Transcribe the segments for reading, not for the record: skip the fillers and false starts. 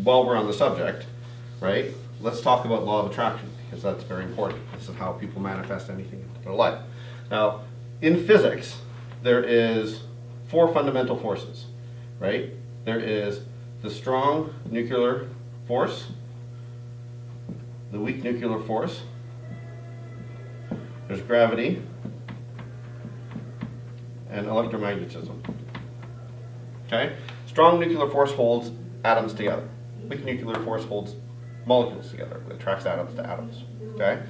while we're on the subject, right, let's talk about law of attraction, because that's very important. This is how people manifest anything into their life. Now, in physics, there is 4 fundamental forces, right? There is the strong nuclear force, the weak nuclear force, there's gravity, and electromagnetism. Okay? Strong nuclear force holds atoms together. Weak nuclear force holds molecules together. It attracts atoms to atoms. Okay?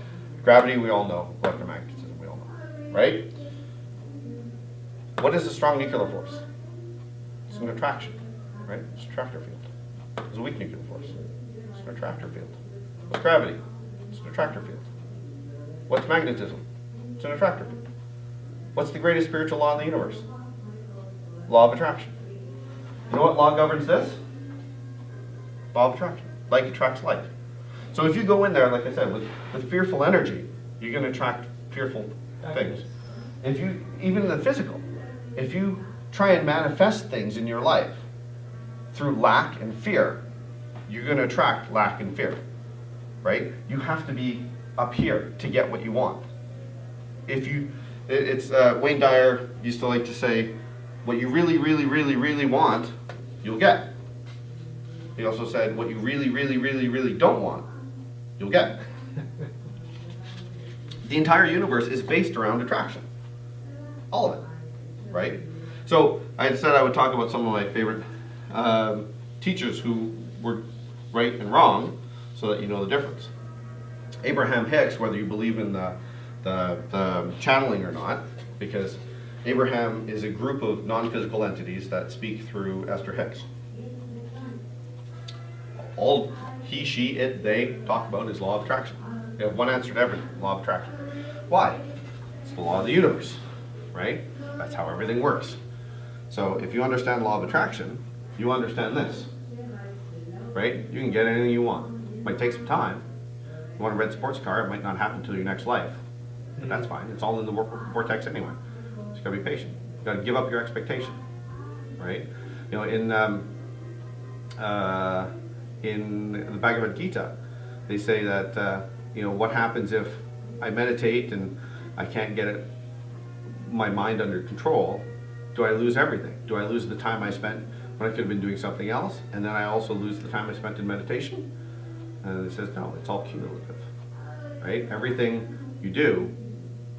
Gravity, we all know. Electromagnetism, we all know. Right? What is a strong nuclear force? It's an attraction. Right? It's an attractor field. It's a weak nuclear force. It's an attractor field. What's gravity? It's an attractor field. What's magnetism? It's an attractor field. What's the greatest spiritual law in the universe? Law of attraction. You know what law governs this? Law of attraction. Like attracts like. So if you go in there, like I said, with fearful energy, you're going to attract fearful things. If you, even in the physical, if you try and manifest things in your life through lack and fear, you're going to attract lack and fear. Right? You have to be up here to get what you want. If you, it's Wayne Dyer used to like to say, what you really, really, really, really want, you'll get. He also said, what you really, really, really, really don't want, you'll get. The entire universe is based around attraction. All of it, right? So I had said I would talk about some of my favorite teachers who were right and wrong, so that you know the difference. Abraham Hicks, whether you believe in the channeling or not, because Abraham is a group of non-physical entities that speak through Esther Hicks. All he, she, it, they talk about is law of attraction. They have one answer to everything, law of attraction. Why? It's the law of the universe, right? That's how everything works. So if you understand law of attraction, you understand this, right? You can get anything you want. It might take some time. You want a red sports car, it might not happen until your next life. But that's fine. It's all in the vortex anyway. Just gotta be patient. You gotta give up your expectation, right? You know, in the Bhagavad Gita, they say that you know, what happens if I meditate and I can't get my mind under control? Do I lose everything? Do I lose the time I spent when I could have been doing something else, and then I also lose the time I spent in meditation? And it says no, it's all cumulative, right? Everything you do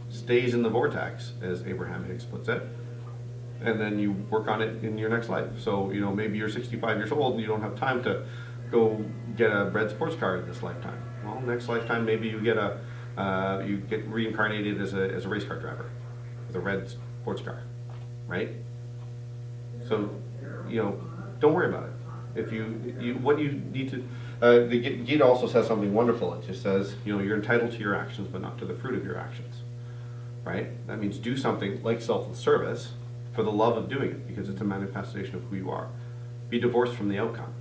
stays in the vortex, as Abraham Hicks puts it, and then you work on it in your next life. So, you know, maybe you're 65 years old and you don't have time to go get a red sports car in this lifetime. Well, next lifetime maybe you get you get reincarnated as a race car driver with a red sports car, right? So, you know, don't worry about it. If what you need to, the Gita also says something wonderful. It just says, you know, you're entitled to your actions, but not to the fruit of your actions, right? That means do something like selfless service for the love of doing it, because it's a manifestation of who you are. Be divorced from the outcome,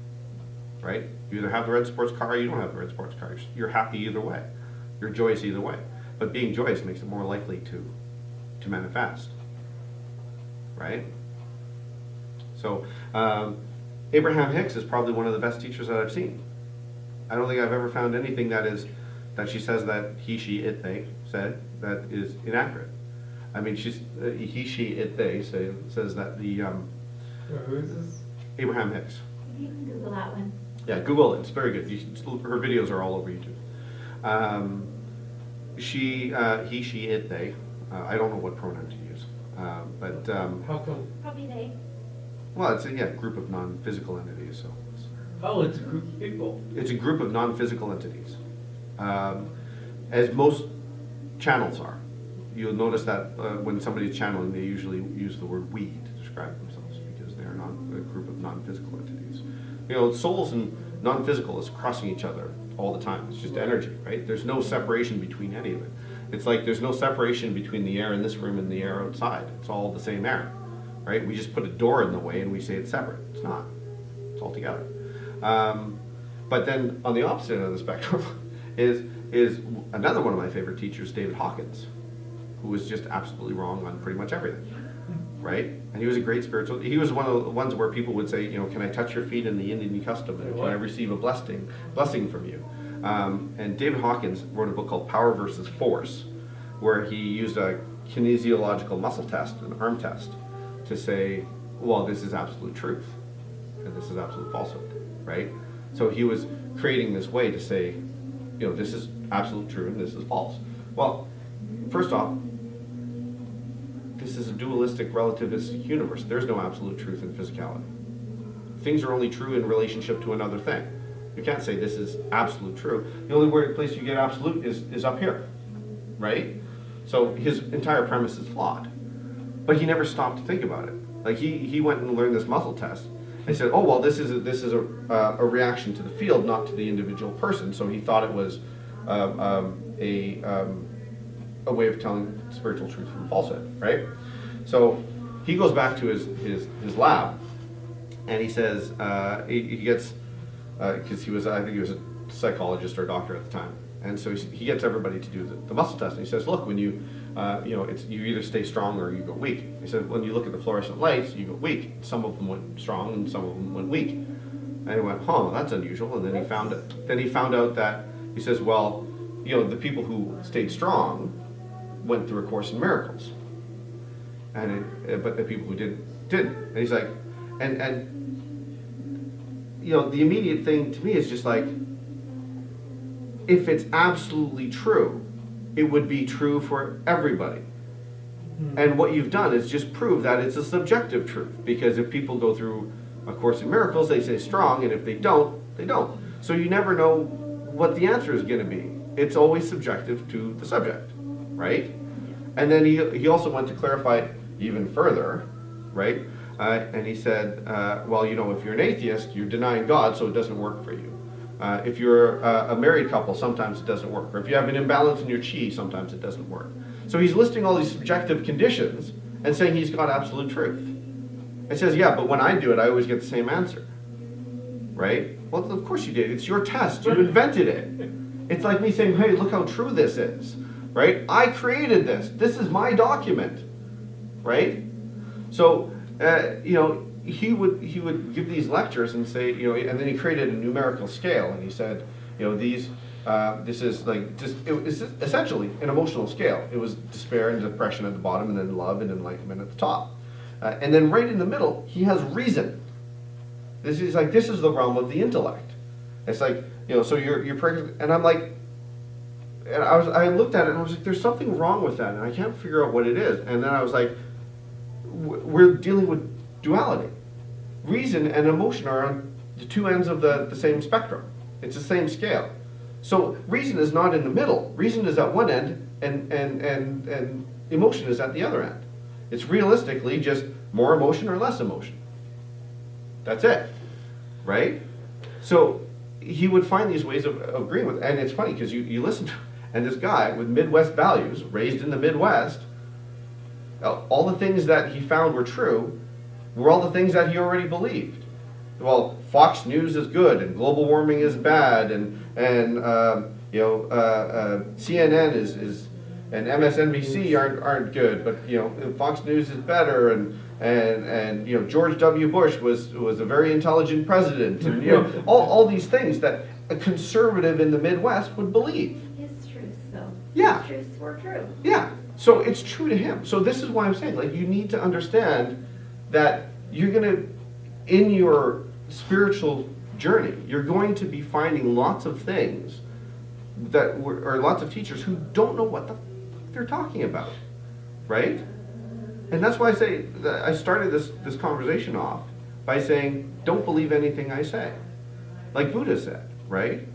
right? You either have the red sports car or you don't have the red sports car. You're happy either way. You're joyous either way. But being joyous makes it more likely to manifest, right? So Abraham Hicks is probably one of the best teachers that I've seen. I don't think I've ever found anything that she says that he, she, it, they said that is inaccurate. I mean, he, she, it, they says that the Who is this? Abraham Hicks. You can Google that one. Yeah, Google it. It's very good. Her videos are all over YouTube. He, she, it, they. I don't know what pronoun to use, but How come? Probably they. well, it's a group of non-physical entities. So Oh, it's a group of people. it's a group of non-physical entities, as most channels are. You'll notice that when somebody's channeling, they usually use the word we to describe themselves, because they're not a group of non-physical entities. You know, souls and non-physical is crossing each other all the time. It's just energy, right? There's no separation between any of it. It's like there's no separation between the air in this room and the air outside. It's all the same air, right? We just put a door in the way and we say it's separate. It's not. It's all together. But then on the opposite end of the spectrum is another one of my favorite teachers, David Hawkins, who was just absolutely wrong on pretty much everything, right? And he was a great spiritual. He was one of the ones where people would say, you know, can I touch your feet in the Indian custom, and can I receive a blessing from you? And David Hawkins wrote a book called Power versus Force, where he used a kinesiological muscle test, an arm test, to say, well, this is absolute truth, and this is absolute falsehood, right? So he was creating this way to say, you know, this is absolute true and this is false. Well, first off, this is a dualistic, relativistic universe. There's no absolute truth in physicality. Things are only true in relationship to another thing. You can't say this is absolute true. The only place you get absolute is up here, right? So his entire premise is flawed. But he never stopped to think about it. Like he went and learned this muscle test and said, oh, well, this is a reaction to the field, not to the individual person. So he thought it was a way of telling spiritual truth from falsehood, right? So he goes back to his lab, and he says, he gets, because I think he was a psychologist or a doctor at the time, and so he gets everybody to do the muscle test, and he says, look, when you either stay strong or you go weak. He said, when you look at the fluorescent lights, you go weak. Some of them went strong and some of them went weak. And he went, huh, that's unusual. And then he found out that, he says, well, you know, the people who stayed strong went through A Course in Miracles, but the people who didn't. And he's like, and you know, the immediate thing to me is just like, if it's absolutely true, it would be true for everybody. And what you've done is just prove that it's a subjective truth, because if people go through A Course in Miracles, they say strong, and if they don't, they don't. So you never know what the answer is going to be. It's always subjective to the subject, right? And then he also went to clarify it even further, right? And he said, well, you know, if you're an atheist, you're denying God, so it doesn't work for you. If you're a married couple, sometimes it doesn't work. Or if you have an imbalance in your chi, sometimes it doesn't work. So he's listing all these subjective conditions and saying he's got absolute truth. It says, yeah, but when I do it, I always get the same answer, right? Well, of course you did. It's your test. You invented it. It's like me saying, hey, look how true this is, right? I created this. This is my document, right? So, you know, he would give these lectures and say, you know, and then he created a numerical scale, and he said, you know, this is like just, it was essentially an emotional scale. It was despair and depression at the bottom, and then love and enlightenment at the top. And then right in the middle, he has reason. This is the realm of the intellect. It's like, you know, so you're pregnant, and I'm like, and I looked at it and I was like, there's something wrong with that, and I can't figure out what it is. And then I was like, we're dealing with duality. Reason and emotion are on the two ends of the same spectrum. It's the same scale. So reason is not in the middle. Reason is at one end, and emotion is at the other end. It's realistically just more emotion or less emotion. That's it, right? So he would find these ways of agreeing with, and it's funny because you listen to, and this guy with Midwest values, raised in the Midwest, all the things that he found were true were all the things that he already believed. Well, Fox News is good, and global warming is bad, and you know, CNN is and MSNBC aren't good, but you know, Fox News is better, and you know, George W. Bush was a very intelligent president, and you know, all these things that a conservative in the Midwest would believe. His truths, though. Yeah. His truths were true. Yeah. So it's true to him. So this is why I'm saying, like, you need to understand that you're gonna, in your spiritual journey, you're going to be finding lots of things or lots of teachers who don't know what the fuck they're talking about, right? And that's why I say that I started this conversation off by saying, don't believe anything I say, like Buddha said, right?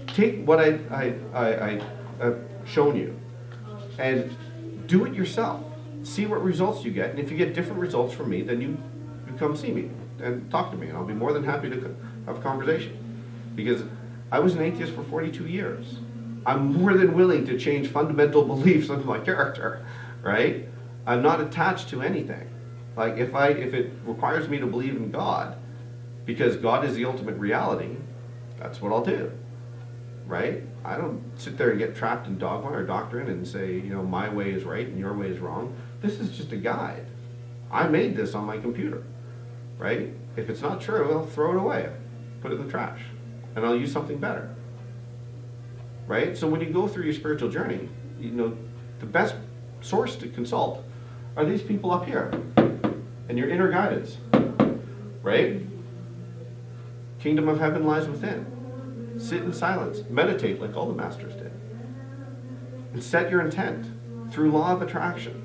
Take what I've shown you and do it yourself. See what results you get, and if you get different results from me, then you come see me and talk to me, and I'll be more than happy to have a conversation. Because I was an atheist for 42 years. I'm more than willing to change fundamental beliefs of my character, right? I'm not attached to anything. Like if it requires me to believe in God, because God is the ultimate reality, that's what I'll do, right? I don't sit there and get trapped in dogma or doctrine and say, you know, my way is right and your way is wrong. This is just a guide. I made this on my computer, right? If it's not true, I'll throw it away, put it in the trash, and I'll use something better, right? So when you go through your spiritual journey, you know, the best source to consult are these people up here and your inner guidance, right? Kingdom of heaven lies within. Sit in silence, meditate like all the masters did, and set your intent through law of attraction.